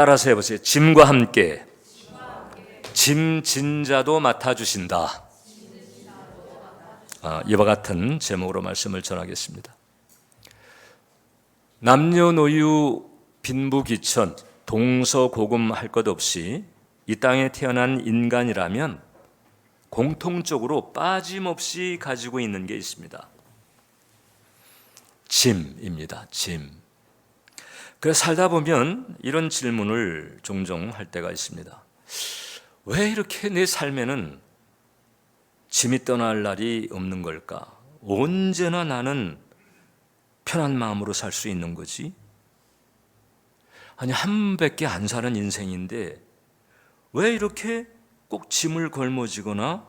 따라서 해보세요. 짐과 함께 짐 진 자도 맡아주신다. 이와 같은 제목으로 말씀을 전하겠습니다. 남녀노유 빈부귀천 동서고금 할 것 없이 이 땅에 태어난 인간이라면 공통적으로 빠짐없이 가지고 있는 게 있습니다. 짐입니다. 짐. 그래서 살다 보면 이런 질문을 종종 할 때가 있습니다. 왜 이렇게 내 삶에는 짐이 떠날 날이 없는 걸까? 언제나 나는 편한 마음으로 살 수 있는 거지? 아니, 한 밖에 안 사는 인생인데 왜 이렇게 꼭 짐을 걸머지거나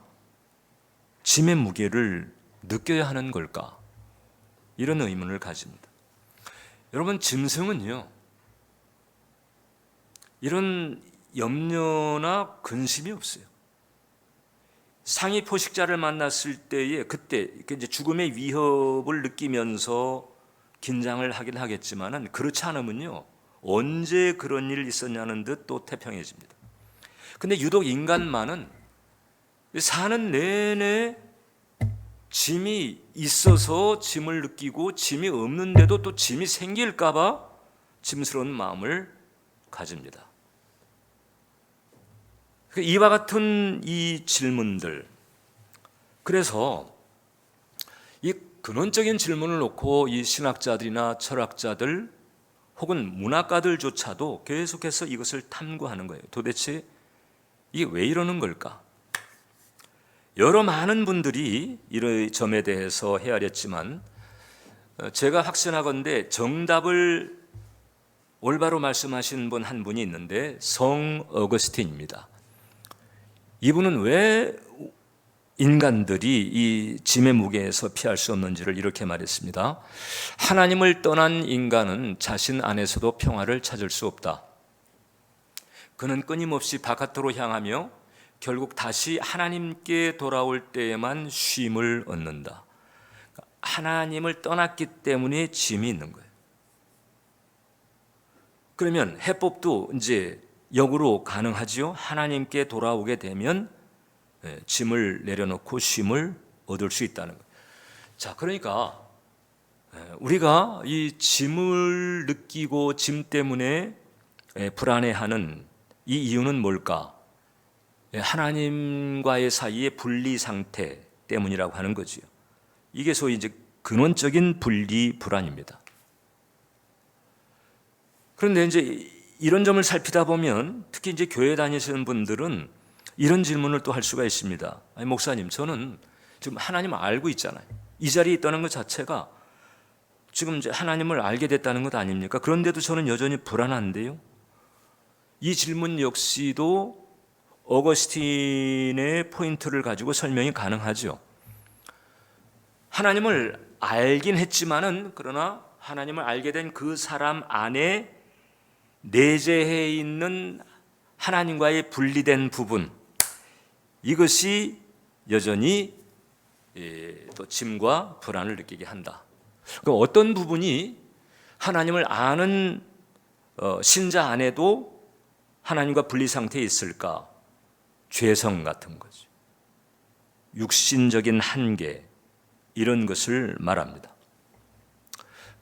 짐의 무게를 느껴야 하는 걸까? 이런 의문을 가집니다. 여러분, 짐승은요, 이런 염려나 근심이 없어요. 상위 포식자를 만났을 때에 그때 이제 죽음의 위협을 느끼면서 긴장을 하긴 하겠지만은 그렇지 않으면요, 언제 그런 일이 있었냐는 듯 또 태평해집니다. 근데 유독 인간만은 사는 내내 짐이 있어서 짐을 느끼고 짐이 없는데도 또 짐이 생길까봐 짐스러운 마음을 가집니다. 이와 같은 이 질문들, 그래서 이 근원적인 질문을 놓고 이 신학자들이나 철학자들 혹은 문학가들조차도 계속해서 이것을 탐구하는 거예요. 도대체 이게 왜 이러는 걸까? 여러 많은 분들이 이런 점에 대해서 헤아렸지만 제가 확신하건대 정답을 올바로 말씀하신 분 한 분이 있는데 성 어거스틴입니다. 이분은 왜 인간들이 이 짐의 무게에서 피할 수 없는지를 이렇게 말했습니다. 하나님을 떠난 인간은 자신 안에서도 평화를 찾을 수 없다. 그는 끊임없이 바깥으로 향하며 결국 다시 하나님께 돌아올 때에만 쉼을 얻는다. 하나님을 떠났기 때문에 짐이 있는 거예요. 그러면 해법도 이제 역으로 가능하지요. 하나님께 돌아오게 되면 짐을 내려놓고 쉼을 얻을 수 있다는 거예요. 자, 그러니까 우리가 이 짐을 느끼고 짐 때문에 불안해하는 이 이유는 뭘까? 하나님과의 사이의 분리 상태 때문이라고 하는 거지요. 이게 소위 이제 근원적인 분리 불안입니다. 그런데 이제 이런 점을 살피다 보면 특히 이제 교회 다니시는 분들은 이런 질문을 또 할 수가 있습니다. 아니, 목사님, 저는 지금 하나님을 알고 있잖아요. 이 자리에 있다는 것 자체가 지금 이제 하나님을 알게 됐다는 것 아닙니까? 그런데도 저는 여전히 불안한데요. 이 질문 역시도 어거스틴의 포인트를 가지고 설명이 가능하죠. 하나님을 알긴 했지만은 그러나 하나님을 알게 된 그 사람 안에 내재해 있는 하나님과의 분리된 부분, 이것이 여전히 또 짐과 불안을 느끼게 한다. 그럼 어떤 부분이 하나님을 아는 신자 안에도 하나님과 분리 상태에 있을까? 죄성 같은 거죠. 육신적인 한계, 이런 것을 말합니다.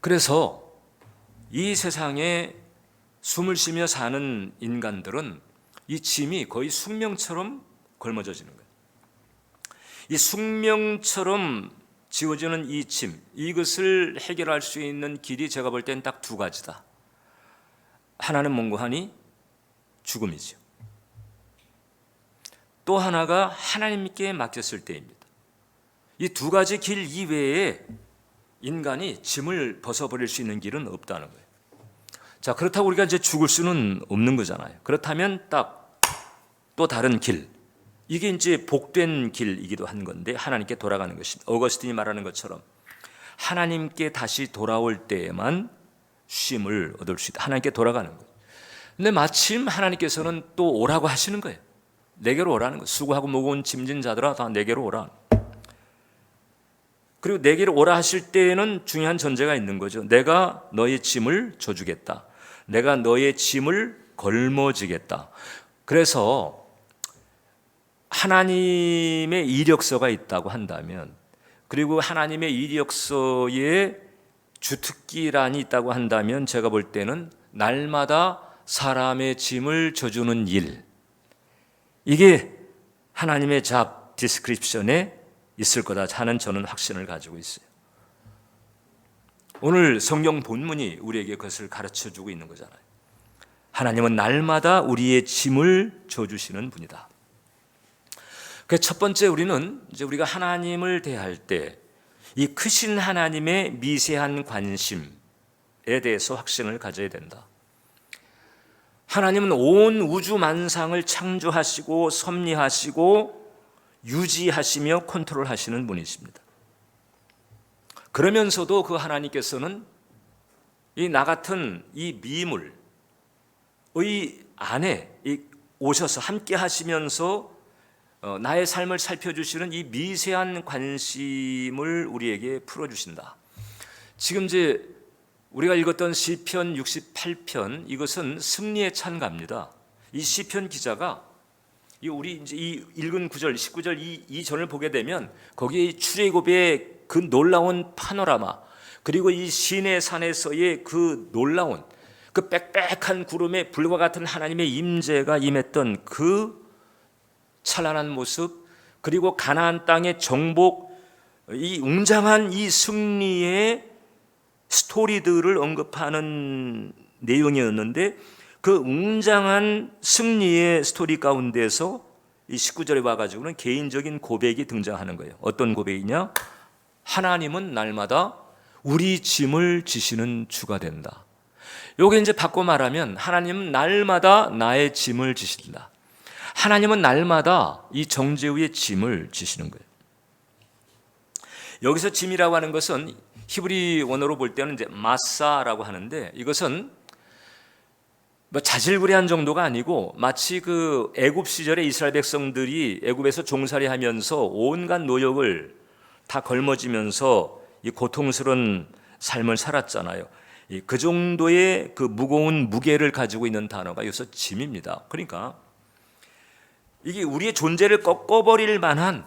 그래서 이 세상에 숨을 쉬며 사는 인간들은 이 짐이 거의 숙명처럼 걸머져지는 거예요. 이 숙명처럼 지워지는 이 짐, 이것을 해결할 수 있는 길이 제가 볼 땐 딱 두 가지다. 하나는 뭔고 하니? 죽음이죠. 또 하나가 하나님께 맡겼을 때입니다. 이 두 가지 길 이외에 인간이 짐을 벗어버릴 수 있는 길은 없다는 거예요. 자, 그렇다고 우리가 이제 죽을 수는 없는 거잖아요. 그렇다면 딱 또 다른 길, 이게 이제 복된 길이기도 한 건데 하나님께 돌아가는 것입니다. 어거스틴이 말하는 것처럼 하나님께 다시 돌아올 때에만 쉼을 얻을 수 있다. 하나님께 돌아가는 거예요. 근데 마침 하나님께서는 또 오라고 하시는 거예요. 내게로 오라는 거예요. 수고하고 무거운 짐진 자들아 다 내게로 오라. 그리고 내게로 오라 하실 때에는 중요한 전제가 있는 거죠. 내가 너의 짐을 져주겠다. 내가 너의 짐을 걸머지겠다. 그래서 하나님의 이력서가 있다고 한다면, 그리고 하나님의 이력서에 주특기란이 있다고 한다면, 제가 볼 때는 날마다 사람의 짐을 져주는 일, 이게 하나님의 잡 디스크립션에 있을 거다 하는 저는 확신을 가지고 있어요. 오늘 성경 본문이 우리에게 그것을 가르쳐주고 있는 거잖아요. 하나님은 날마다 우리의 짐을 져주시는 분이다. 그래서 첫 번째 우리는 이제 우리가 하나님을 대할 때 이 크신 하나님의 미세한 관심에 대해서 확신을 가져야 된다. 하나님은 온 우주 만상을 창조하시고 섭리하시고 유지하시며 컨트롤하시는 분이십니다. 그러면서도 그 하나님께서는 이 나 같은 이 미물의 안에 오셔서 함께 하시면서 나의 삶을 살펴주시는 이 미세한 관심을 우리에게 풀어주신다. 지금 이제 우리가 읽었던 시편 68편, 이것은 승리의 찬가입니다. 이 시편 기자가 우리 이제 이 읽은 9절, 19절 이 전을 보게 되면 거기에 출애굽의 그 놀라운 파노라마, 그리고 이 시내 산에서의 그 놀라운 그 빽빽한 구름에 불과 같은 하나님의 임재가 임했던 그 찬란한 모습, 그리고 가나안 땅의 정복, 이 웅장한 이 승리의 스토리들을 언급하는 내용이었는데, 그 웅장한 승리의 스토리 가운데서 이 19절에 와가지고는 개인적인 고백이 등장하는 거예요. 어떤 고백이냐? 하나님은 날마다 우리 짐을 지시는 주가 된다. 요게 이제 바꿔 말하면 하나님은 날마다 나의 짐을 지신다. 하나님은 날마다 이 정죄의 짐을 지시는 거예요. 여기서 짐이라고 하는 것은 히브리 원어로 볼 때는 이제 마사라고 하는데, 이것은 뭐 자질구레한 정도가 아니고 마치 그 애굽 시절에 이스라엘 백성들이 애굽에서 종살이하면서 온갖 노역을 다 걸머지면서 이 고통스러운 삶을 살았잖아요. 그 정도의 그 무거운 무게를 가지고 있는 단어가 여기서 짐입니다. 그러니까 이게 우리의 존재를 꺾어버릴 만한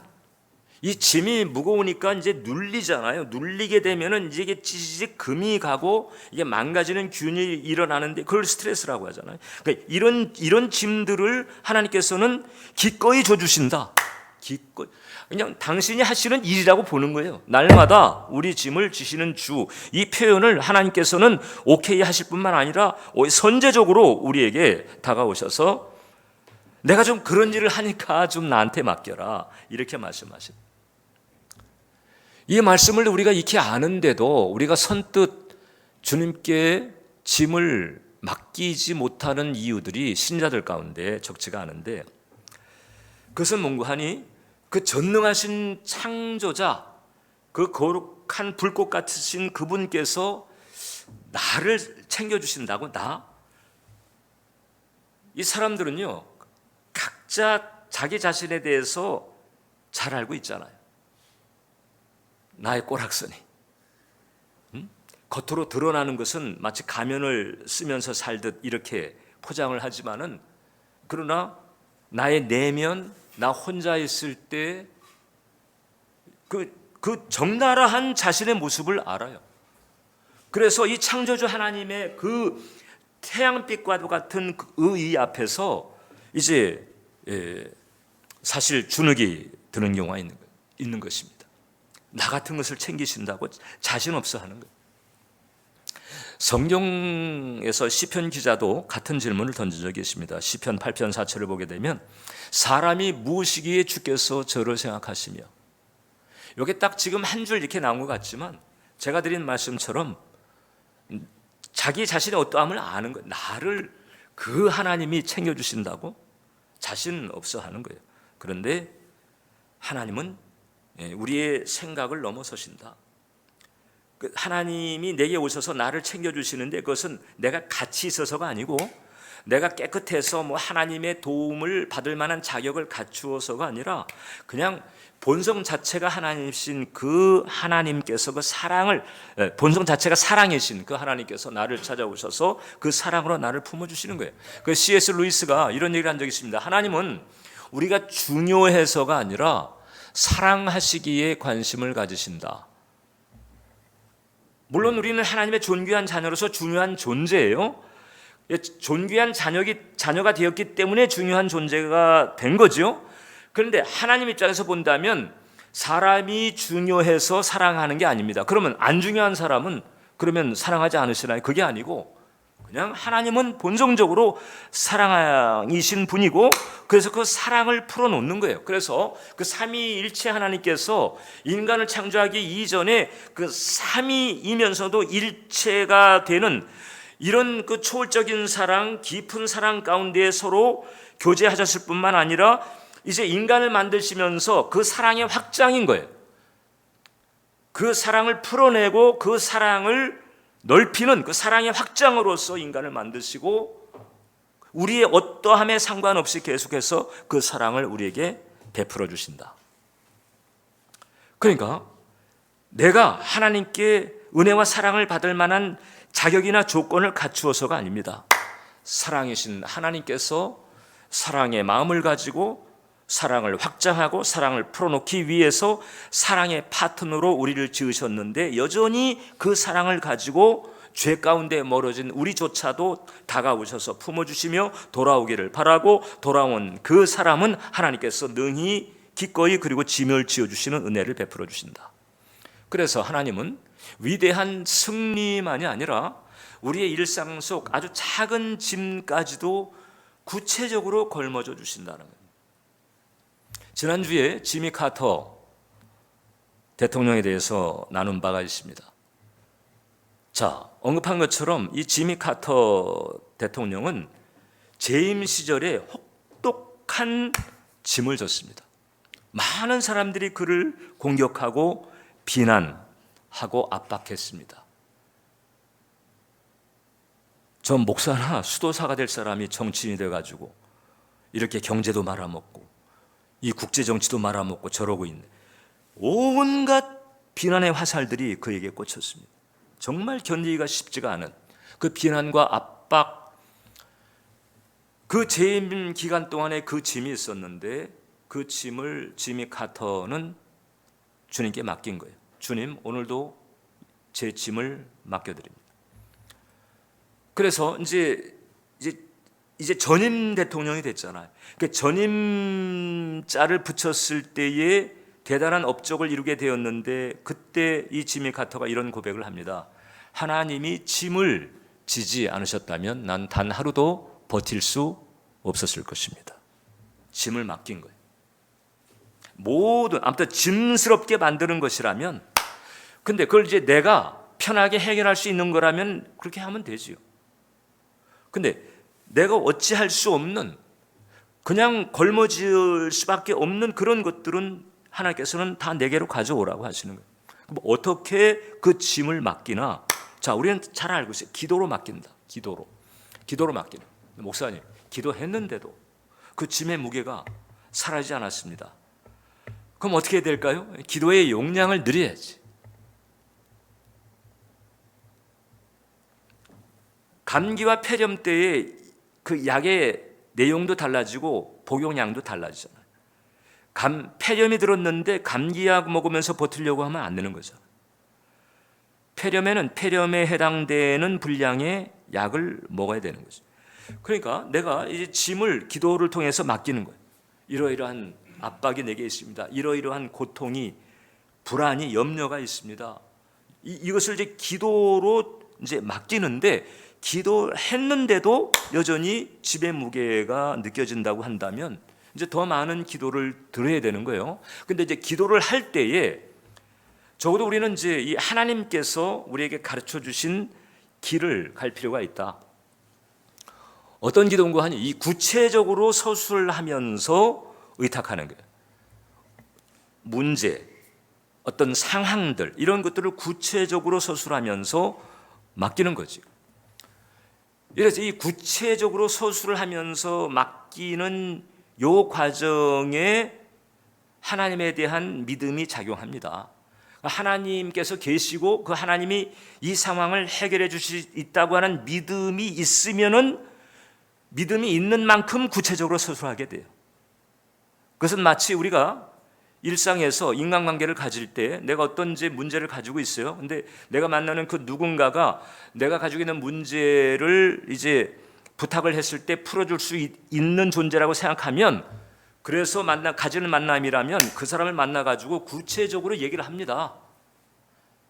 이 짐이 무거우니까 이제 눌리잖아요. 눌리게 되면은 이제 이게 찌직 금이 가고 이게 망가지는 균이 일어나는데 그걸 스트레스라고 하잖아요. 그러니까 이런 짐들을 하나님께서는 기꺼이 줘주신다. 기꺼이. 그냥 당신이 하시는 일이라고 보는 거예요. 날마다 우리 짐을 지시는 주, 이 표현을 하나님께서는 오케이 하실 뿐만 아니라 선제적으로 우리에게 다가오셔서 내가 좀 그런 일을 하니까 좀 나한테 맡겨라, 이렇게 말씀하십니다. 이 말씀을 우리가 익히 아는데도 우리가 선뜻 주님께 짐을 맡기지 못하는 이유들이 신자들 가운데 적지가 않은데, 그것은 뭔가 하니 그 전능하신 창조자, 그 거룩한 불꽃 같으신 그분께서 나를 챙겨주신다고? 이 사람들은요 각자 자기 자신에 대해서 잘 알고 있잖아요. 나의 꼬락서니. 겉으로 드러나는 것은 마치 가면을 쓰면서 살듯 이렇게 포장을 하지만은, 그러나 나의 내면, 나 혼자 있을 때 그 적나라한 자신의 모습을 알아요. 그래서 이 창조주 하나님의 그 태양빛과도 같은 그 의의 앞에서 이제 사실 주눅이 드는 경우가 있는 것입니다. 나 같은 것을 챙기신다고 자신 없어 하는 거예요. 성경에서 시편 기자도 같은 질문을 던진 적이 있습니다. 시편 8편 4절을 보게 되면 사람이 무엇이기에 주께서 저를 생각하시며, 이게 딱 지금 한 줄 이렇게 나온 것 같지만 제가 드린 말씀처럼 자기 자신의 어떠함을 아는 거예요. 나를 그 하나님이 챙겨주신다고 자신 없어 하는 거예요. 그런데 하나님은 우리의 생각을 넘어서신다. 하나님이 내게 오셔서 나를 챙겨주시는데 그것은 내가 같이 있어서가 아니고 내가 깨끗해서 뭐 하나님의 도움을 받을 만한 자격을 갖추어서가 아니라 그냥 본성 자체가 하나님이신 그 하나님께서 그 사랑을, 본성 자체가 사랑이신 그 하나님께서 나를 찾아오셔서 그 사랑으로 나를 품어주시는 거예요. 그 C.S. 루이스가 이런 얘기를 한 적이 있습니다. 하나님은 우리가 중요해서가 아니라 사랑하시기에 관심을 가지신다. 물론 우리는 하나님의 존귀한 자녀로서 중요한 존재예요. 존귀한 자녀가 되었기 때문에 중요한 존재가 된 거죠. 그런데 하나님 입장에서 본다면 사람이 중요해서 사랑하는 게 아닙니다. 그러면 안 중요한 사람은 그러면 사랑하지 않으시나요? 그게 아니고 그냥 하나님은 본성적으로 사랑이신 분이고 그래서 그 사랑을 풀어놓는 거예요. 그래서 그 삼위일체 하나님께서 인간을 창조하기 이전에 그 삼위이면서도 일체가 되는 이런 그 초월적인 사랑, 깊은 사랑 가운데 서로 교제하셨을 뿐만 아니라 이제 인간을 만드시면서 그 사랑의 확장인 거예요. 그 사랑을 풀어내고 그 사랑을 넓히는 그 사랑의 확장으로서 인간을 만드시고 우리의 어떠함에 상관없이 계속해서 그 사랑을 우리에게 베풀어 주신다. 그러니까 내가 하나님께 은혜와 사랑을 받을 만한 자격이나 조건을 갖추어서가 아닙니다. 사랑이신 하나님께서 사랑의 마음을 가지고 사랑을 확장하고 사랑을 풀어놓기 위해서 사랑의 파트너로 우리를 지으셨는데 여전히 그 사랑을 가지고 죄 가운데 멀어진 우리조차도 다가오셔서 품어주시며 돌아오기를 바라고 돌아온 그 사람은 하나님께서 능히 기꺼이 그리고 짐을 지어주시는 은혜를 베풀어 주신다. 그래서 하나님은 위대한 승리만이 아니라 우리의 일상 속 아주 작은 짐까지도 구체적으로 걸머져 주신다는 거예요. 지난주에 지미 카터 대통령에 대해서 나눈 바가 있습니다. 자, 언급한 것처럼 이 지미 카터 대통령은 재임 시절에 혹독한 짐을 졌습니다. 많은 사람들이 그를 공격하고 비난하고 압박했습니다. 전 목사나 수도사가 될 사람이 정치인이 돼가지고 이렇게 경제도 말아먹고 이 국제정치도 말아먹고 저러고 있네. 온갖 비난의 화살들이 그에게 꽂혔습니다. 정말 견디기가 쉽지가 않은 그 비난과 압박, 그 재임 기간 동안에 그 짐이 있었는데 그 짐을 지미 카터는 주님께 맡긴 거예요. 주님, 오늘도 제 짐을 맡겨드립니다. 그래서 이제 전임 대통령이 됐잖아요. 그러니까 전임자를 붙였을 때에 대단한 업적을 이루게 되었는데 그때 이 지미 카터가 이런 고백을 합니다. 하나님이 짐을 지지 않으셨다면 난 단 하루도 버틸 수 없었을 것입니다. 짐을 맡긴 거예요. 모든 아무튼 짐스럽게 만드는 것이라면 근데 그걸 이제 내가 편하게 해결할 수 있는 거라면 그렇게 하면 되지요. 근데 내가 어찌할 수 없는 그냥 걸머질 수밖에 없는 그런 것들은 하나님께서는 다 내게로 가져오라고 하시는 거예요. 어떻게 그 짐을 맡기나? 자, 우리는 잘 알고 있어요. 기도로 맡긴다. 기도로 맡기는. 목사님, 기도했는데도 그 짐의 무게가 사라지지 않았습니다. 그럼 어떻게 해야 될까요? 기도의 용량을 늘려야지. 감기와 폐렴 때에 그 약의 내용도 달라지고 복용량도 달라지잖아요. 폐렴이 들었는데 감기약 먹으면서 버티려고 하면 안 되는 거죠. 폐렴에는 폐렴에 해당되는 분량의 약을 먹어야 되는 거죠. 그러니까 내가 이제 짐을 기도를 통해서 맡기는 거예요. 이러이러한 압박이 내게 있습니다. 이러이러한 고통이, 불안이, 염려가 있습니다. 이것을 이제 기도로 이제 맡기는데 기도했는데도 여전히 짐의 무게가 느껴진다고 한다면 이제 더 많은 기도를 드려야 되는 거예요. 근데 이제 기도를 할 때에 적어도 우리는 이제 이 하나님께서 우리에게 가르쳐 주신 길을 갈 필요가 있다. 어떤 기도인가 하니 이 구체적으로 서술하면서 의탁하는 거예요. 문제, 어떤 상황들 이런 것들을 구체적으로 서술하면서 맡기는 거지. 이래서 이 구체적으로 소수를 하면서 맡기는 요 과정에 하나님에 대한 믿음이 작용합니다. 하나님께서 계시고 그 하나님이 이 상황을 해결해 주실 수 있다고 하는 믿음이 있으면은 믿음이 있는 만큼 구체적으로 소수하게 돼요. 그것은 마치 우리가 일상에서 인간관계를 가질 때 내가 어떤 문제를 가지고 있어요. 근데 내가 만나는 그 누군가가 내가 가지고 있는 문제를 이제 부탁을 했을 때 풀어줄 수 있는 존재라고 생각하면, 그래서 가지는 만남이라면 그 사람을 만나가지고 구체적으로 얘기를 합니다.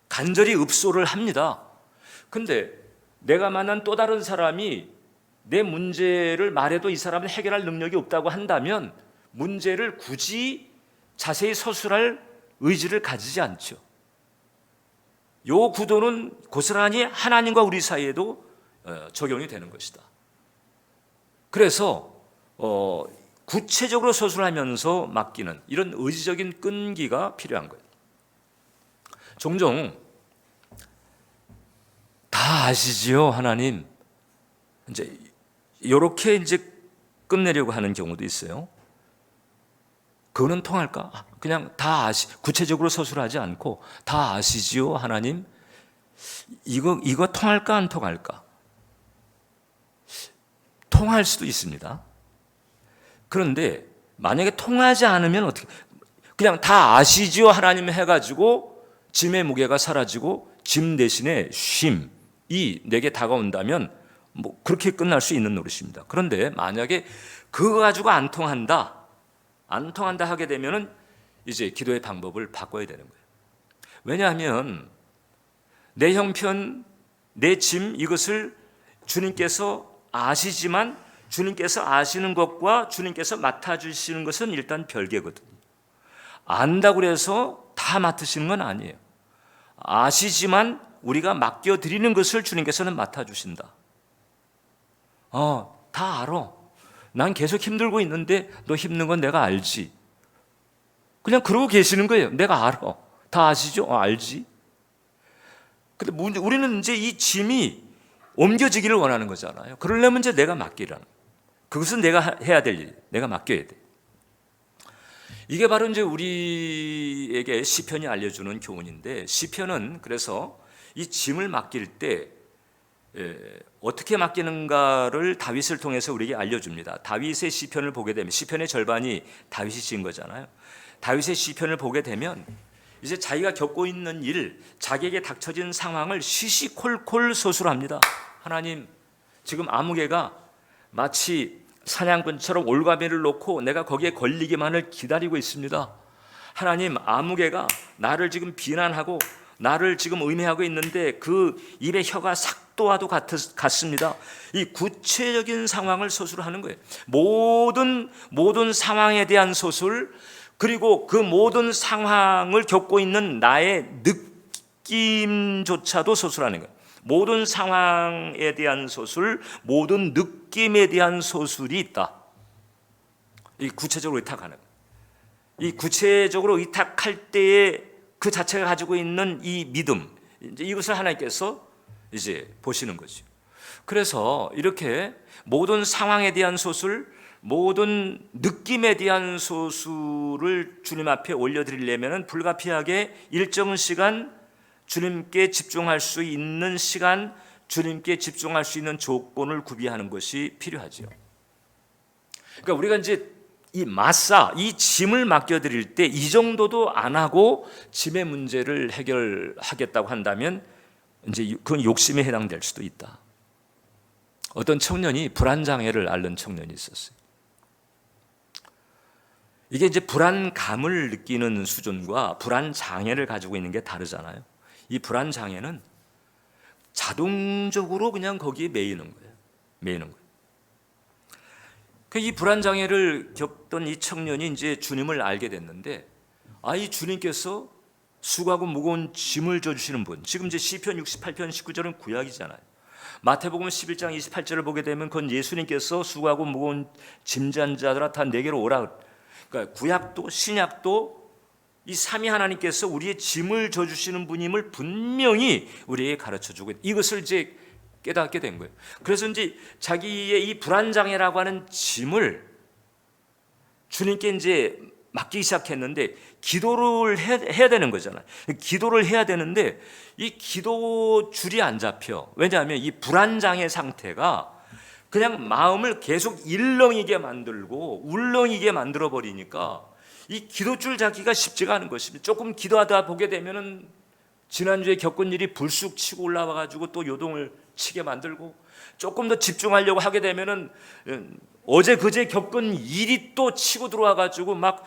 간절히 읍소를 합니다. 근데 내가 만난 또 다른 사람이 내 문제를 말해도 이 사람은 해결할 능력이 없다고 한다면 문제를 굳이 자세히 서술할 의지를 가지지 않죠. 요 구도는 고스란히 하나님과 우리 사이에도 적용이 되는 것이다. 그래서 구체적으로 서술하면서 맡기는 이런 의지적인 끈기가 필요한 거예요. 종종 다 아시지요, 하나님. 이렇게 끝내려고 하는 경우도 있어요. 그거는 통할까? 그냥 구체적으로 서술하지 않고 다 아시지요, 하나님. 이거 통할까, 안 통할까? 통할 수도 있습니다. 그런데 만약에 통하지 않으면 어떻게? 그냥 다 아시지요, 하나님 해가지고 짐의 무게가 사라지고 짐 대신에 쉼이 내게 다가온다면 그렇게 끝날 수 있는 노릇입니다. 그런데 만약에 그거 가지고 안 통한다 하게 되면은 이제 기도의 방법을 바꿔야 되는 거예요. 왜냐하면 내 형편, 내 짐, 이것을 주님께서 아시지만 주님께서 아시는 것과 주님께서 맡아주시는 것은 일단 별개거든요. 안다고 해서 다 맡으시는 건 아니에요. 아시지만 우리가 맡겨드리는 것을 주님께서는 맡아주신다. 다 알아. 난 계속 힘들고 있는데 너 힘든 건 내가 알지. 그냥 그러고 계시는 거예요. 내가 알아. 다 아시죠? 알지. 근데 우리는 이제 이 짐이 옮겨지기를 원하는 거잖아요. 그러려면 이제 내가 맡기라는. 그것은 내가 해야 될 일, 내가 맡겨야 돼. 이게 바로 이제 우리에게 시편이 알려주는 교훈인데, 시편은 그래서 이 짐을 맡길 때 어떻게 맡기는가를 다윗을 통해서 우리에게 알려줍니다. 다윗의 시편을 보게 되면, 시편의 절반이 다윗이 지은 거잖아요. 다윗의 시편을 보게 되면 이제 자기가 겪고 있는 일, 자기에게 닥쳐진 상황을 시시콜콜 서술합니다. 하나님, 지금 아무개가 마치 사냥꾼처럼 올가미를 놓고 내가 거기에 걸리기만을 기다리고 있습니다. 하나님, 아무개가 나를 지금 비난하고 나를 지금 의뢰하고 있는데 그 입에 혀가 삭도와도 같습니다. 이 구체적인 상황을 서술하는 거예요. 모든 상황에 대한 서술, 그리고 그 모든 상황을 겪고 있는 나의 느낌조차도 서술하는 거예요. 모든 상황에 대한 서술, 모든 느낌에 대한 서술이 있다. 이 구체적으로 의탁하는 거예요. 이 구체적으로 의탁할 때에 그 자체가 가지고 있는 이 믿음, 이것을 하나님께서 이제 보시는 거죠. 그래서 이렇게 모든 상황에 대한 소술, 모든 느낌에 대한 소술을 주님 앞에 올려드리려면 불가피하게 일정한 시간 주님께 집중할 수 있는 시간, 주님께 집중할 수 있는 조건을 구비하는 것이 필요하죠. 그러니까 우리가 이제 이 짐을 맡겨드릴 때 이 정도도 안 하고 짐의 문제를 해결하겠다고 한다면 이제 그건 욕심에 해당될 수도 있다. 어떤 청년이 불안장애를 앓는 청년이 있었어요. 이게 이제 불안감을 느끼는 수준과 불안장애를 가지고 있는 게 다르잖아요. 이 불안장애는 자동적으로 그냥 거기에 매이는 거예요. 이 불안장애를 겪던 이 청년이 이제 주님을 알게 됐는데, 이 주님께서 수고하고 무거운 짐을 져주시는 분. 지금 이제 시편 68편 19절은 구약이잖아요. 마태복음 11장 28절을 보게 되면 그건 예수님께서 수고하고 무거운 짐진 자들아 다 내게로 오라. 그러니까 구약도 신약도 이 삼위 하나님께서 우리의 짐을 져주시는 분임을 분명히 우리에게 가르쳐주고, 이것을 이제 깨닫게 된 거예요. 그래서 이제 자기의 이 불안장애라고 하는 짐을 주님께 이제 맡기기 시작했는데 기도를 해야 되는 거잖아요. 기도를 해야 되는데 이 기도 줄이 안 잡혀. 왜냐하면 이 불안장애 상태가 그냥 마음을 계속 일렁이게 만들고 울렁이게 만들어 버리니까 이 기도줄 잡기가 쉽지가 않은 것입니다. 조금 기도하다 보게 되면은 지난주에 겪은 일이 불쑥 치고 올라와 가지고 또 요동을 치게 만들고, 조금 더 집중하려고 하게 되면은 어제 그제 겪은 일이 또 치고 들어와 가지고 막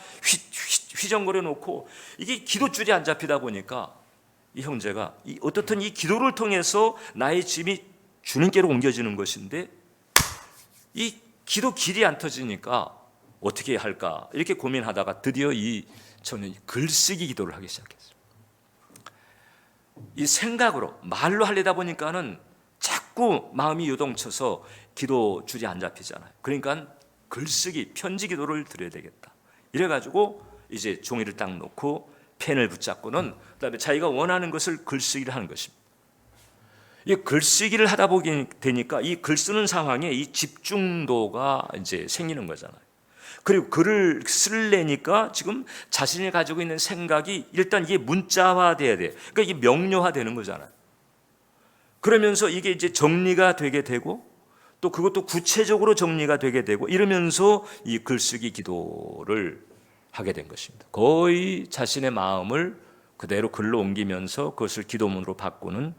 휘정거려 놓고, 이게 기도줄이 안 잡히다 보니까 이 형제가 어떻든 이 기도를 통해서 나의 짐이 주님께로 옮겨지는 것인데 이 기도 길이 안 터지니까 어떻게 할까 이렇게 고민하다가 드디어 이 청년이 글쓰기 기도를 하기 시작했어요. 이 생각으로 말로 하려다 보니까는 자꾸 마음이 요동쳐서 기도 줄이 안 잡히잖아요. 그러니까 글쓰기 편지 기도를 드려야 되겠다. 이래가지고 이제 종이를 딱 놓고 펜을 붙잡고는 그다음에 자기가 원하는 것을 글쓰기를 하는 것입니다. 이 글쓰기를 하다 보게 되니까 이 글 쓰는 상황에 이 집중도가 이제 생기는 거잖아요. 그리고 글을 쓸래니까 지금 자신이 가지고 있는 생각이 일단 이게 문자화돼야 돼. 그러니까 이게 명료화되는 거잖아요. 그러면서 이게 이제 정리가 되게 되고 또 그것도 구체적으로 정리가 되게 되고 이러면서 이 글쓰기 기도를 하게 된 것입니다. 거의 자신의 마음을 그대로 글로 옮기면서 그것을 기도문으로 바꾸는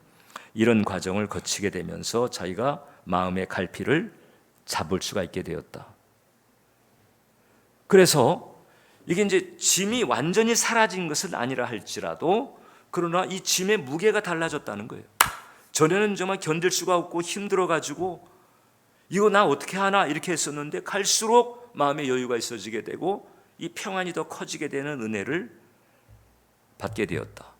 이런 과정을 거치게 되면서 자기가 마음의 갈피를 잡을 수가 있게 되었다. 그래서 이게 이제 짐이 완전히 사라진 것은 아니라 할지라도 그러나 이 짐의 무게가 달라졌다는 거예요. 전에는 정말 견딜 수가 없고 힘들어가지고 이거 나 어떻게 하나 이렇게 했었는데 갈수록 마음의 여유가 있어지게 되고 이 평안이 더 커지게 되는 은혜를 받게 되었다.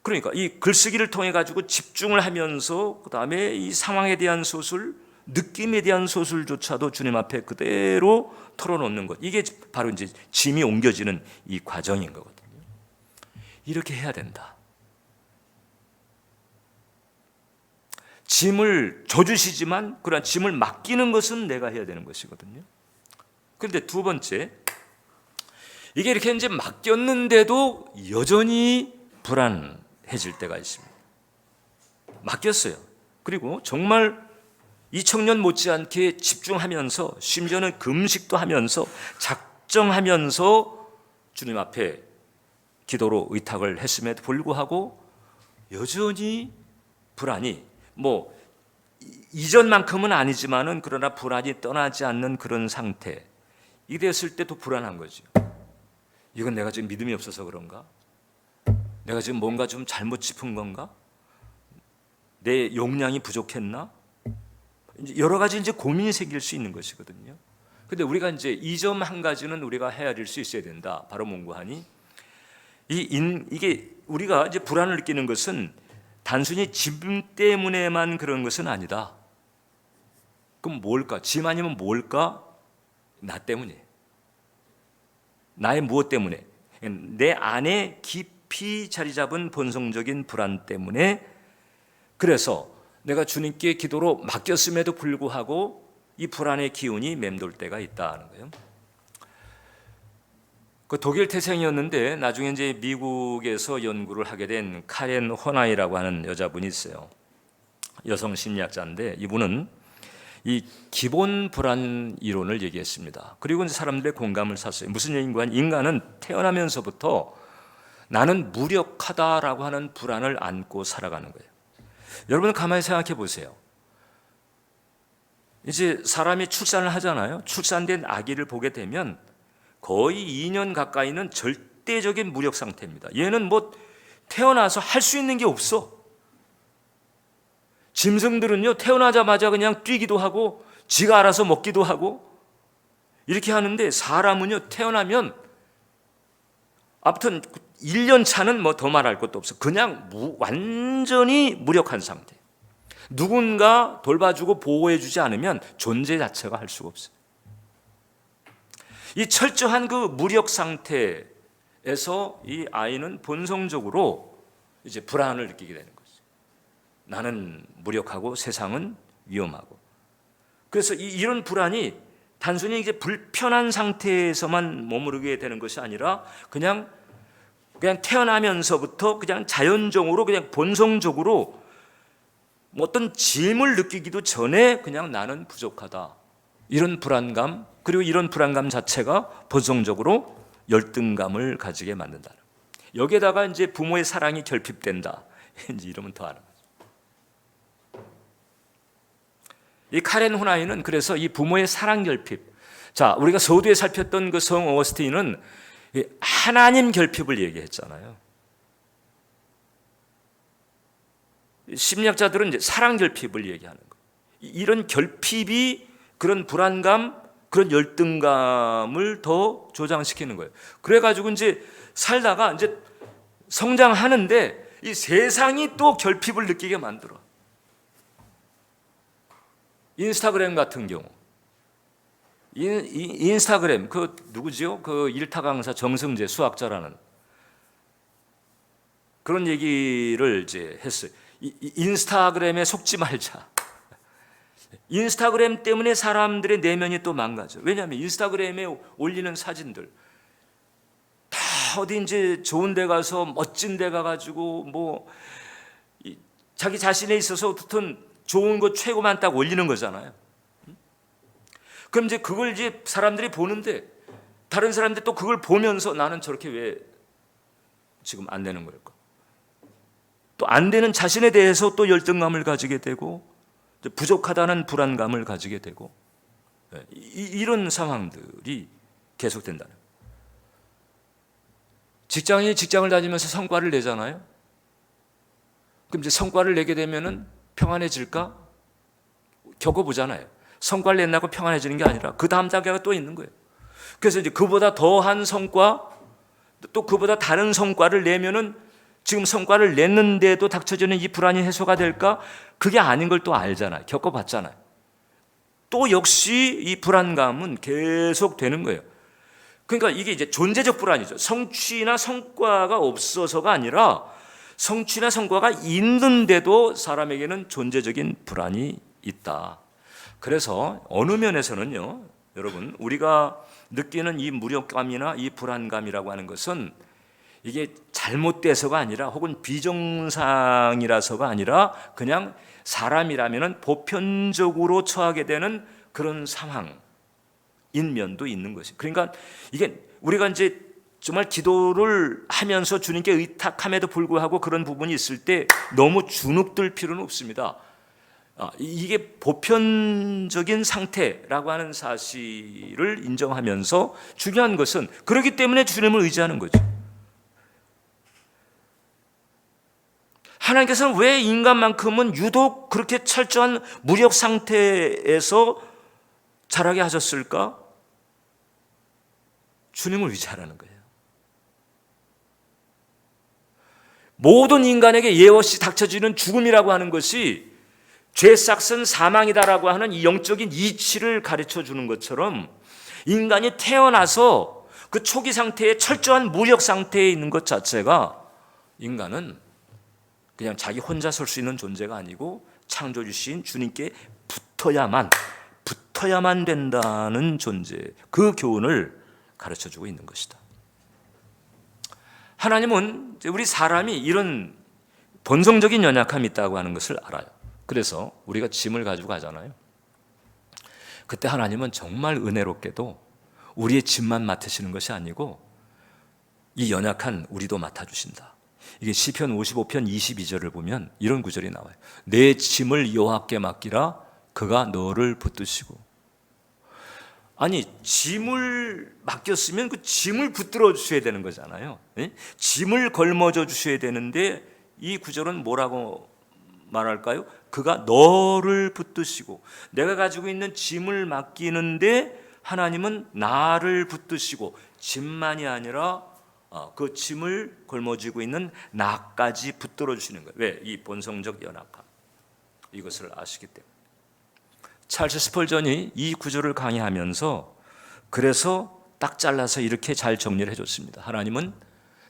그러니까 이 글쓰기를 통해 가지고 집중을 하면서 그 다음에 이 상황에 대한 소술, 느낌에 대한 소술조차도 주님 앞에 그대로 털어놓는 것, 이게 바로 이제 짐이 옮겨지는 이 과정인 거거든요. 이렇게 해야 된다. 짐을 져주시지만 그러나 짐을 맡기는 것은 내가 해야 되는 것이거든요. 그런데 두 번째, 이게 이렇게 이제 맡겼는데도 여전히 불안해질 때가 있습니다. 맡겼어요. 그리고 정말 이 청년 못지않게 집중하면서 심지어는 금식도 하면서 작정하면서 주님 앞에 기도로 의탁을 했음에도 불구하고 여전히 불안이 뭐 이전만큼은 아니지만은 그러나 불안이 떠나지 않는 그런 상태. 이랬을 때도 불안한 거죠. 이건 내가 지금 믿음이 없어서 그런가? 내가 지금 뭔가 좀 잘못 짚은 건가? 내 용량이 부족했나? 여러 가지 이제 고민이 생길 수 있는 것이거든요. 근데 우리가 이제 이 점 한 가지는 우리가 헤아릴 수 있어야 된다. 바로 뭔고하니? 이게 우리가 이제 불안을 느끼는 것은 단순히 짐 때문에만 그런 것은 아니다. 그럼 뭘까? 짐 아니면 뭘까? 나 때문에. 나의 무엇 때문에? 내 안에 깊이 자리 잡은 본성적인 불안 때문에, 그래서 내가 주님께 기도로 맡겼음에도 불구하고 이 불안의 기운이 맴돌 때가 있다는 거예요. 그 독일 태생이었는데 나중에 이제 미국에서 연구를 하게 된 카렌 호나이라고 하는 여자분이 있어요. 여성 심리학자인데 이분은 이 기본 불안 이론을 얘기했습니다. 그리고 이제 사람들의 공감을 샀어요. 무슨 얘기인가 하면 인간은 태어나면서부터 나는 무력하다라고 하는 불안을 안고 살아가는 거예요. 여러분 가만히 생각해 보세요. 이제 사람이 출산을 하잖아요. 출산된 아기를 보게 되면 거의 2년 가까이는 절대적인 무력 상태입니다. 얘는 뭐 태어나서 할 수 있는 게 없어. 짐승들은요 태어나자마자 그냥 뛰기도 하고 지가 알아서 먹기도 하고 이렇게 하는데 사람은요 태어나면 아무튼 1년 차는 뭐 더 말할 것도 없어. 그냥 완전히 무력한 상태. 누군가 돌봐주고 보호해주지 않으면 존재 자체가 할 수가 없어요. 이 철저한 그 무력 상태에서 이 아이는 본성적으로 이제 불안을 느끼게 되는 거죠. 나는 무력하고 세상은 위험하고. 그래서 이런 불안이 단순히 이제 불편한 상태에서만 머무르게 되는 것이 아니라 그냥 태어나면서부터 그냥 자연적으로 그냥 본성적으로 어떤 짐을 느끼기도 전에 그냥 나는 부족하다. 이런 불안감, 그리고 이런 불안감 자체가 본성적으로 열등감을 가지게 만든다. 여기에다가 이제 부모의 사랑이 결핍된다. 이제 이러면 더 하는 거죠. 이 카렌 호나이는 그래서 이 부모의 사랑 결핍. 자, 우리가 서두에 살폈던 그 성 어거스틴은 하나님 결핍을 얘기했잖아요. 심리학자들은 이제 사랑 결핍을 얘기하는 거예요. 이런 결핍이 그런 불안감, 그런 열등감을 더 조장시키는 거예요. 그래가지고 이제 살다가 이제 성장하는데 이 세상이 또 결핍을 느끼게 만들어. 인스타그램 같은 경우, 인스타그램 그 누구지요? 그 일타 강사 정승재 수학자라는 그런 얘기를 이제 했어요. 인스타그램에 속지 말자. 인스타그램 때문에 사람들의 내면이 또 망가져. 왜냐하면 인스타그램에 올리는 사진들 다 어디 이제 좋은 데 가서 멋진 데 가가지고 뭐 자기 자신에 있어서 어떻든 좋은 것 최고만 딱 올리는 거잖아요. 그럼 이제 그걸 이제 사람들이 보는데 다른 사람들 또 그걸 보면서 나는 저렇게 왜 지금 안 되는 걸까? 또 안 되는 자신에 대해서 또 열등감을 가지게 되고 부족하다는 불안감을 가지게 되고 이런 상황들이 계속된다는 거예요. 직장인이 직장을 다니면서 성과를 내잖아요. 그럼 이제 성과를 내게 되면은 평안해질까? 겪어보잖아요. 성과를 낸다고 평안해지는 게 아니라 그 다음 단계가 또 있는 거예요. 그래서 이제 그보다 더한 성과, 또 그보다 다른 성과를 내면은 지금 성과를 냈는데도 닥쳐지는 이 불안이 해소가 될까? 그게 아닌 걸 또 알잖아요. 겪어봤잖아요. 또 역시 이 불안감은 계속 되는 거예요. 그러니까 이게 이제 존재적 불안이죠. 성취나 성과가 없어서가 아니라 성취나 성과가 있는데도 사람에게는 존재적인 불안이 있다. 그래서 어느 면에서는요, 여러분, 우리가 느끼는 이 무력감이나 이 불안감이라고 하는 것은 이게 잘못돼서가 아니라 혹은 비정상이라서가 아니라 그냥 사람이라면 보편적으로 처하게 되는 그런 상황인 면도 있는 것이. 그러니까 이게 우리가 이제 정말 기도를 하면서 주님께 의탁함에도 불구하고 그런 부분이 있을 때 너무 주눅들 필요는 없습니다. 이게 보편적인 상태라고 하는 사실을 인정하면서 중요한 것은 그렇기 때문에 주님을 의지하는 거죠. 하나님께서는 왜 인간만큼은 유독 그렇게 철저한 무력 상태에서 자라게 하셨을까? 주님을 의지하라는 거예요. 모든 인간에게 예 없이 닥쳐지는 죽음이라고 하는 것이 죄 싹은 사망이다라고 하는 이 영적인 이치를 가르쳐 주는 것처럼 인간이 태어나서 그 초기 상태에 철저한 무력 상태에 있는 것 자체가 인간은 그냥 자기 혼자 설 수 있는 존재가 아니고 창조주신 주님께 붙어야만 된다는 존재, 그 교훈을 가르쳐주고 있는 것이다. 하나님은 우리 사람이 이런 본성적인 연약함이 있다고 하는 것을 알아요. 그래서 우리가 짐을 가지고 가잖아요. 그때 하나님은 정말 은혜롭게도 우리의 짐만 맡으시는 것이 아니고 이 연약한 우리도 맡아주신다. 이게 시편 55편 22절을 보면 이런 구절이 나와요. 내 짐을 여호와께 맡기라 그가 너를 붙드시고. 아니, 짐을 맡겼으면 그 짐을 붙들어 주셔야 되는 거잖아요. 짐을 걸머져 주셔야 되는데 이 구절은 뭐라고 말할까요? 그가 너를 붙드시고. 내가 가지고 있는 짐을 맡기는데 하나님은 나를 붙드시고 짐만이 아니라 그 짐을 걸머쥐고 있는 나까지 붙들어 주시는 거예요. 왜? 이 본성적 연약함, 이것을 아시기 때문에. 찰스 스펄전이 이 구절을 강의하면서 그래서 딱 잘라서 이렇게 잘 정리를 해줬습니다. 하나님은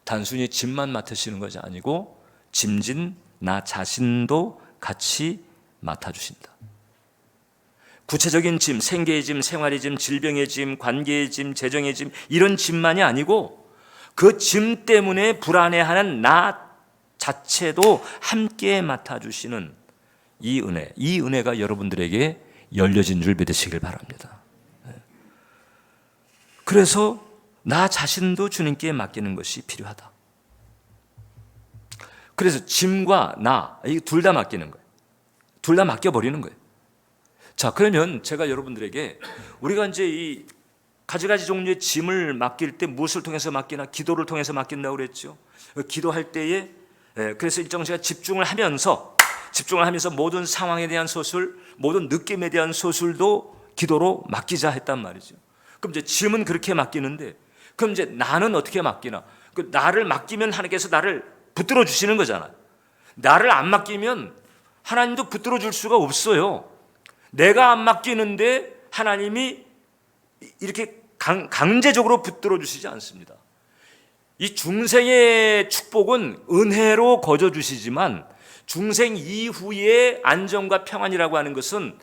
단순히 짐만 맡으시는 것이 아니고 짐진 나 자신도 같이 맡아주신다. 구체적인 짐, 생계의 짐, 생활의 짐, 질병의 짐, 관계의 짐, 재정의 짐, 이런 짐만이 아니고 그 짐 때문에 불안해하는 나 자체도 함께 맡아주시는 이 은혜가 여러분들에게 열려진 줄 믿으시길 바랍니다. 그래서 나 자신도 주님께 맡기는 것이 필요하다. 그래서 짐과 나, 이 둘 다 맡기는 거예요. 둘 다 맡겨버리는 거예요. 자, 그러면 제가 여러분들에게 우리가 이제 이 가지가지 종류의 짐을 맡길 때 무엇을 통해서 맡기나? 기도를 통해서 맡긴다고 그랬죠. 기도할 때에 그래서 일정 시간 집중을 하면서 모든 상황에 대한 소술, 모든 느낌에 대한 소술도 기도로 맡기자 했단 말이죠. 그럼 이제 짐은 그렇게 맡기는데, 그럼 이제 나는 어떻게 맡기나? 그 나를 맡기면 하나님께서 나를 붙들어 주시는 거잖아요. 나를 안 맡기면 하나님도 붙들어 줄 수가 없어요. 내가 안 맡기는데 하나님이 이렇게 강제적으로 붙들어 주시지 않습니다. 이 중생의 축복은 은혜로 거저 주시지만 중생 이후의 안정과 평안이라고 하는 것은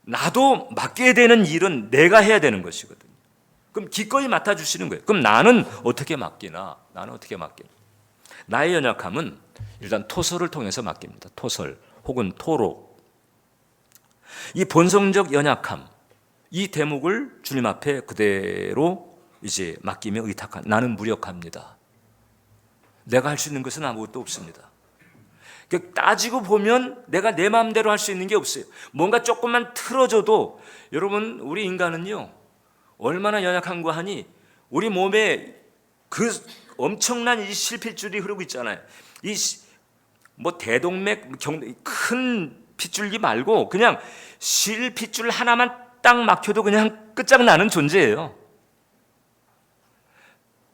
나도 맡게 되는 일은 내가 해야 되는 것이거든요. 그럼 기꺼이 맡아주시는 거예요. 그럼 나는 어떻게 맡기나? 나의 연약함은 일단 토설을 통해서 맡깁니다. 토설 혹은 토로. 이 본성적 연약함, 이 대목을 주님 앞에 그대로 이제 맡기며 의탁한, 나는 무력합니다. 내가 할 수 있는 것은 아무것도 없습니다. 따지고 보면 내가 내 마음대로 할 수 있는 게 없어요. 뭔가 조금만 틀어져도, 여러분, 우리 인간은요 얼마나 연약한 거 하니, 우리 몸에 그 엄청난 이 실핏줄이 흐르고 있잖아요. 이 뭐 대동맥 큰 핏줄기 말고 그냥 실핏줄 하나만 딱 막혀도 그냥 끝장나는 존재예요.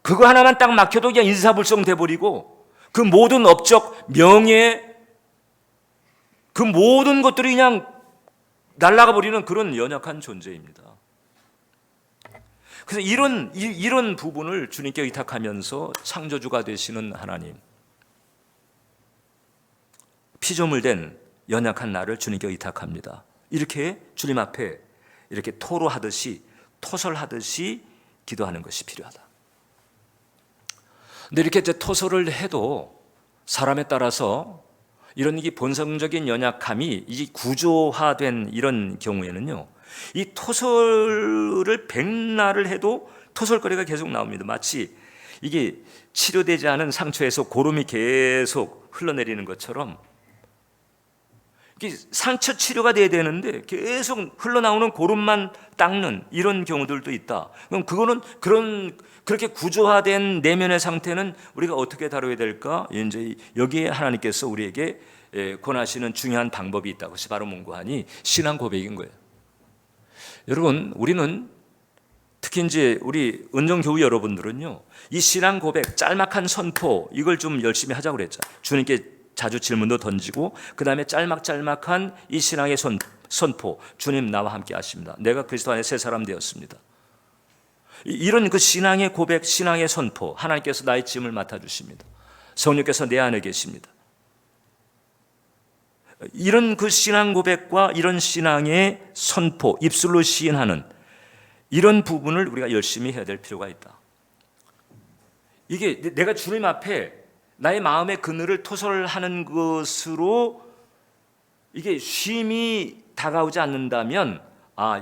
그거 하나만 딱 막혀도 그냥 인사불성 돼버리고, 그 모든 업적, 명예, 그 모든 것들이 그냥 날아가 버리는 그런 연약한 존재입니다. 그래서 이런 부분을 주님께 의탁하면서 창조주가 되시는 하나님, 피조물된 연약한 나를 주님께 의탁합니다. 이렇게 주님 앞에 이렇게 토로하듯이, 토설하듯이 기도하는 것이 필요하다. 근데 이렇게 이제 토설을 해도 사람에 따라서 이런 이 본성적인 연약함이 이 구조화된 이런 경우에는요, 이 토설을 백날을 해도 토설거리가 계속 나옵니다. 마치 이게 치료되지 않은 상처에서 고름이 계속 흘러내리는 것처럼, 상처 치료가 돼야 되는데 계속 흘러나오는 고름만 닦는 이런 경우들도 있다. 그럼 그거는 그렇게 구조화된 내면의 상태는 우리가 어떻게 다뤄야 될까? 이제 여기에 하나님께서 우리에게 권하시는 중요한 방법이 있다. 그것이 바로 뭔고하니 신앙 고백인 거예요. 여러분, 우리는 특히 이제 우리 은정교회 여러분들은요, 이 신앙 고백, 짤막한 선포, 이걸 좀 열심히 하자고 그랬죠. 주님께 자주 질문도 던지고, 그 다음에 짤막한 이 신앙의 선포, 주님 나와 함께 하십니다. 내가 그리스도 안에 새 사람 되었습니다. 이런 그 신앙의 고백, 신앙의 선포, 하나님께서 나의 짐을 맡아주십니다. 성령께서 내 안에 계십니다. 이런 그 신앙 고백과 이런 신앙의 선포, 입술로 시인하는 이런 부분을 우리가 열심히 해야 될 필요가 있다. 이게 내가 주님 앞에 나의 마음의 그늘을 토설하는 것으로 이게 쉼이 다가오지 않는다면,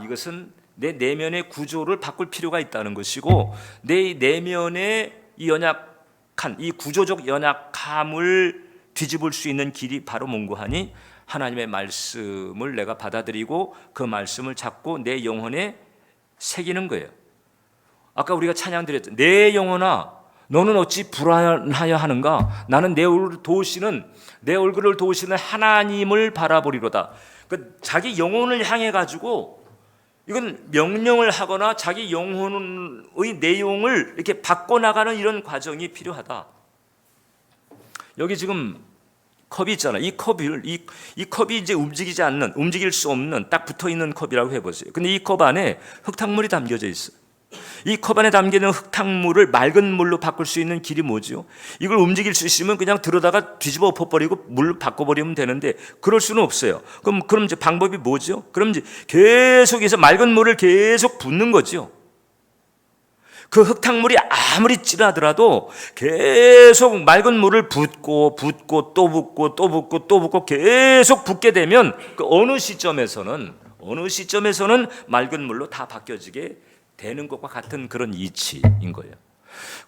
이것은 내 내면의 구조를 바꿀 필요가 있다는 것이고, 내 내면의 이 연약한, 이 구조적 연약함을 뒤집을 수 있는 길이 바로 뭔고하니 하나님의 말씀을 내가 받아들이고 그 말씀을 잡고 내 영혼에 새기는 거예요. 아까 우리가 찬양 드렸죠. 내 영혼아 너는 어찌 불안하여 하는가? 나는 내 얼굴을 도우시는 하나님을 바라보리로다. 자기 영혼을 향해 가지고 이건 명령을 하거나 자기 영혼의 내용을 이렇게 바꿔나가는 이런 과정이 필요하다. 여기 지금 컵이 있잖아요. 이 컵이 이제 움직일 수 없는 딱 붙어 있는 컵이라고 해보세요. 근데 이 컵 안에 흙탕물이 담겨져 있어요. 이 컵 안에 담기는 흙탕물을 맑은 물로 바꿀 수 있는 길이 뭐죠? 이걸 움직일 수 있으면 그냥 들어다가 뒤집어 엎어버리고 물로 바꿔버리면 되는데 그럴 수는 없어요. 그럼 이제 방법이 뭐죠? 그럼 이제 계속해서 맑은 물을 계속 붓는 거죠. 그 흙탕물이 아무리 찌라더라도 계속 맑은 물을 붓고 또 붓고 계속 붓게 되면 그 어느 시점에서는 맑은 물로 다 바뀌어지게 되는 것과 같은 그런 이치인 거예요.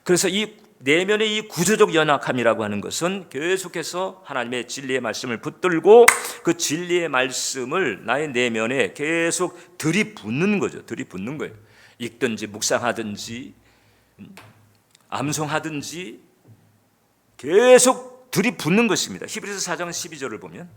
그래서 이 내면의 이 구조적 연약함이라고 하는 것은 계속해서 하나님의 진리의 말씀을 붙들고 그 진리의 말씀을 나의 내면에 계속 들이붓는 거죠. 들이붓는 거예요. 읽든지 묵상하든지 암송하든지 계속 들이붓는 것입니다. 히브리서 4장 12절을 보면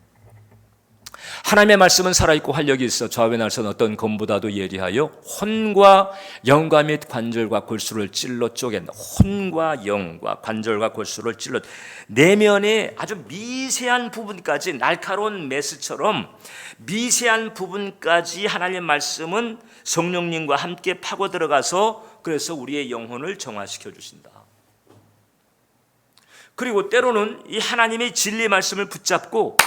하나님의 말씀은 살아있고 활력이 있어 좌우에 날선 어떤 검보다도 예리하여 혼과 영과 및 관절과 골수를 찔러 쪼갠다. 혼과 영과 관절과 골수를 찔러 내면의 아주 미세한 부분까지 날카로운 메스처럼 미세한 부분까지 하나님의 말씀은 성령님과 함께 파고 들어가서 그래서 우리의 영혼을 정화시켜 주신다. 그리고 때로는 이 하나님의 진리의 말씀을 붙잡고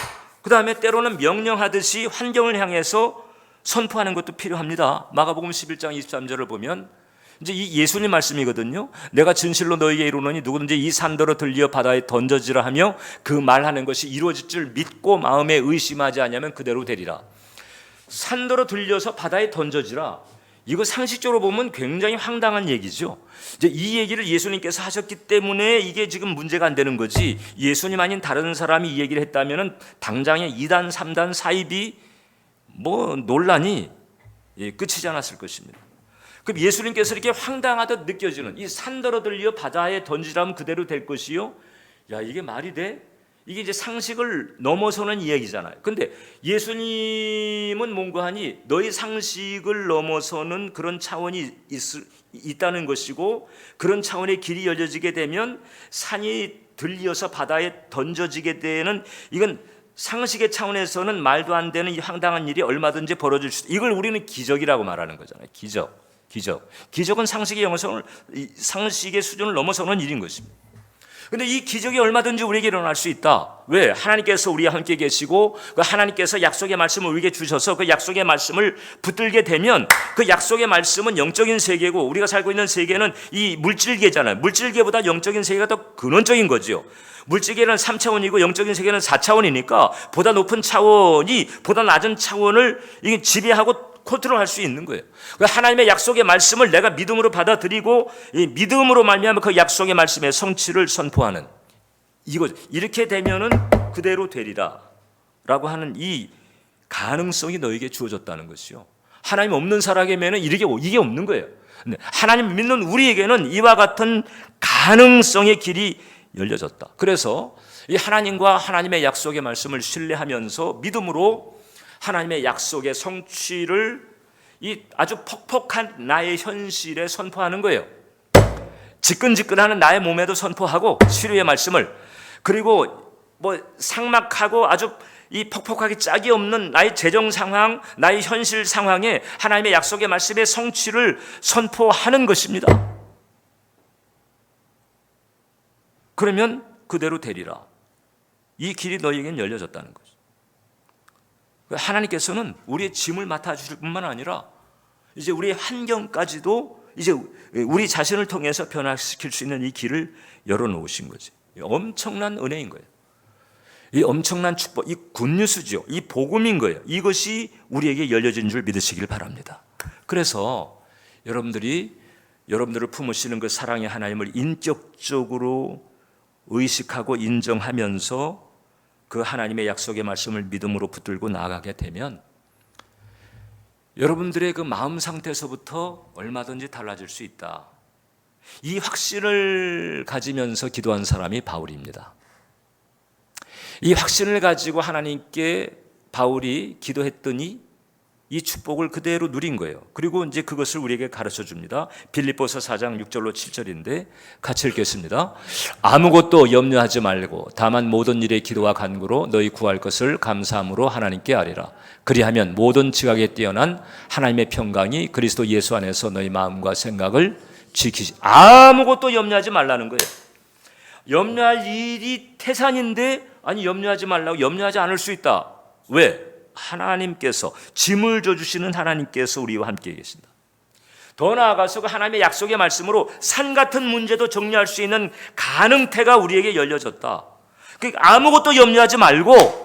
그 다음에 때로는 명령하듯이 환경을 향해서 선포하는 것도 필요합니다. 마가복음 11장 23절을 보면 이제 이 예수님 말씀이거든요. 내가 진실로 너희에게 이르노니 누구든지 이 산더러 들려 바다에 던져지라 하며 그 말하는 것이 이루어질 줄 믿고 마음에 의심하지 않으면 그대로 되리라. 산더러 들려서 바다에 던져지라. 이거 상식적으로 보면 굉장히 황당한 얘기죠. 이제 이 얘기를 예수님께서 하셨기 때문에 이게 지금 문제가 안 되는 거지. 예수님 아닌 다른 사람이 이 얘기를 했다면은 당장에 2단, 3단 사입이 뭐 논란이 끝이지 않았을 것입니다. 그럼 예수님께서 이렇게 황당하듯 느껴지는 이 산더러 들려 바다에 던지라면 그대로 될 것이요. 야, 이게 말이 돼? 이게 이제 상식을 넘어서는 이야기잖아요. 근데 예수님은 뭔가 하니 너희 상식을 넘어서는 그런 차원이 있다는 것이고 그런 차원의 길이 열려지게 되면 산이 들려서 바다에 던져지게 되는 이건 상식의 차원에서는 말도 안 되는 이 황당한 일이 얼마든지 벌어질 수 있다. 이걸 우리는 기적이라고 말하는 거잖아요. 기적은 상식의 수준을 넘어서는 일인 것입니다. 근데 이 기적이 얼마든지 우리에게 일어날 수 있다. 왜? 하나님께서 우리와 함께 계시고 그 하나님께서 약속의 말씀을 우리에게 주셔서 그 약속의 말씀을 붙들게 되면 그 약속의 말씀은 영적인 세계고 우리가 살고 있는 세계는 이 물질계잖아요. 물질계보다 영적인 세계가 더 근원적인 거죠. 물질계는 3차원이고 영적인 세계는 4차원이니까 보다 높은 차원이 보다 낮은 차원을 이게 지배하고 컨트롤할 수 있는 거예요. 하나님의 약속의 말씀을 내가 믿음으로 받아들이고 이 믿음으로 말미암아 그 약속의 말씀의 성취를 선포하는 이거죠. 이렇게 되면은 그대로 되리라라고 하는 이 가능성이 너에게 주어졌다는 것이요. 하나님 없는 사람에게는 이게 없는 거예요. 하나님 믿는 우리에게는 이와 같은 가능성의 길이 열려졌다. 그래서 이 하나님과 하나님의 약속의 말씀을 신뢰하면서 믿음으로 하나님의 약속의 성취를 이 아주 퍽퍽한 나의 현실에 선포하는 거예요. 지끈지끈하는 나의 몸에도 선포하고 치료의 말씀을 그리고 뭐 삭막하고 아주 이 퍽퍽하게 짝이 없는 나의 재정 상황, 나의 현실 상황에 하나님의 약속의 말씀의 성취를 선포하는 것입니다. 그러면 그대로 되리라. 이 길이 너희에게는 열려졌다는 거죠. 하나님께서는 우리의 짐을 맡아주실 뿐만 아니라 이제 우리의 환경까지도 이제 우리 자신을 통해서 변화시킬 수 있는 이 길을 열어놓으신 거지. 엄청난 은혜인 거예요. 이 엄청난 축복, 이 굿뉴스죠. 이 복음인 거예요. 이것이 우리에게 열려진 줄 믿으시길 바랍니다. 그래서 여러분들을 품으시는 그 사랑의 하나님을 인격적으로 의식하고 인정하면서 그 하나님의 약속의 말씀을 믿음으로 붙들고 나아가게 되면 여러분들의 그 마음 상태에서부터 얼마든지 달라질 수 있다. 이 확신을 가지면서 기도한 사람이 바울입니다. 이 확신을 가지고 하나님께 바울이 기도했더니 이 축복을 그대로 누린 거예요. 그리고 이제 그것을 우리에게 가르쳐 줍니다. 빌립보서 4장 6절로 7절인데 같이 읽겠습니다. 아무것도 염려하지 말고 다만 모든 일에 기도와 간구로 너희 구할 것을 감사함으로 하나님께 아뢰라. 그리하면 모든 지각에 뛰어난 하나님의 평강이 그리스도 예수 안에서 너희 마음과 생각을 지키시. 아무것도 염려하지 말라는 거예요. 염려할 일이 태산인데 아니 염려하지 말라고. 염려하지 않을 수 있다. 왜? 하나님께서, 짐을 져주시는 하나님께서 우리와 함께 계신다. 더 나아가서 그 하나님의 약속의 말씀으로 산 같은 문제도 정리할 수 있는 가능태가 우리에게 열려졌다. 그러니까 아무것도 염려하지 말고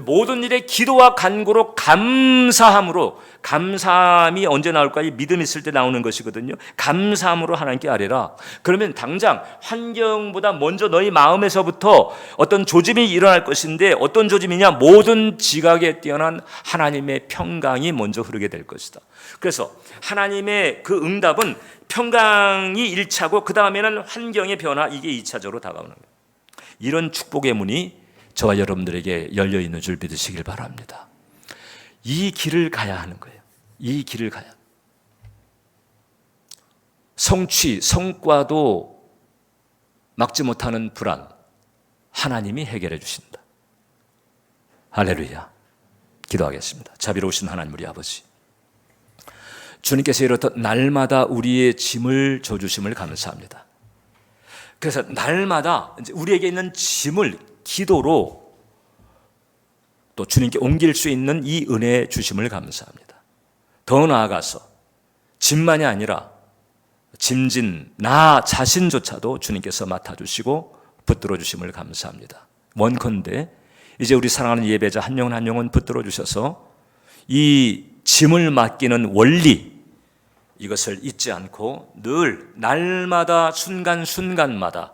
모든 일에 기도와 간구로 감사함으로, 감사함이 언제 나올까요? 믿음 있을 때 나오는 것이거든요. 감사함으로 하나님께 아뢰라. 그러면 당장 환경보다 먼저 너희 마음에서부터 어떤 조짐이 일어날 것인데, 어떤 조짐이냐? 모든 지각에 뛰어난 하나님의 평강이 먼저 흐르게 될 것이다. 그래서 하나님의 그 응답은 평강이 1차고 그 다음에는 환경의 변화, 이게 2차적으로 다가오는 거예요. 이런 축복의 문이 저와 여러분들에게 열려있는 줄 믿으시길 바랍니다. 이 길을 가야 하는 거예요. 이 길을 가야. 성취, 성과도 막지 못하는 불안, 하나님이 해결해 주신다. 할렐루야. 기도하겠습니다. 자비로우신 하나님 우리 아버지, 주님께서 이렇듯 날마다 우리의 짐을 져주심을 감사합니다. 그래서 날마다 우리에게 있는 짐을 기도로 또 주님께 옮길 수 있는 이 은혜 주심을 감사합니다. 더 나아가서 짐만이 아니라 짐진 나 자신조차도 주님께서 맡아주시고 붙들어 주심을 감사합니다. 원컨대 이제 우리 사랑하는 예배자 한 영혼 한 영혼 붙들어 주셔서 이 짐을 맡기는 원리, 이것을 잊지 않고 늘 날마다 순간순간마다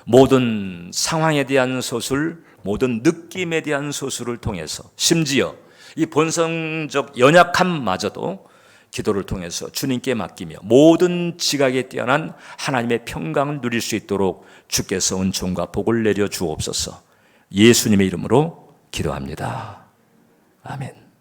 모든 상황에 대한 소술, 모든 느낌에 대한 소술을 통해서, 심지어 이 본성적 연약함마저도 기도를 통해서 주님께 맡기며 모든 지각에 뛰어난 하나님의 평강을 누릴 수 있도록 주께서 은총과 복을 내려 주옵소서. 예수님의 이름으로 기도합니다. 아멘.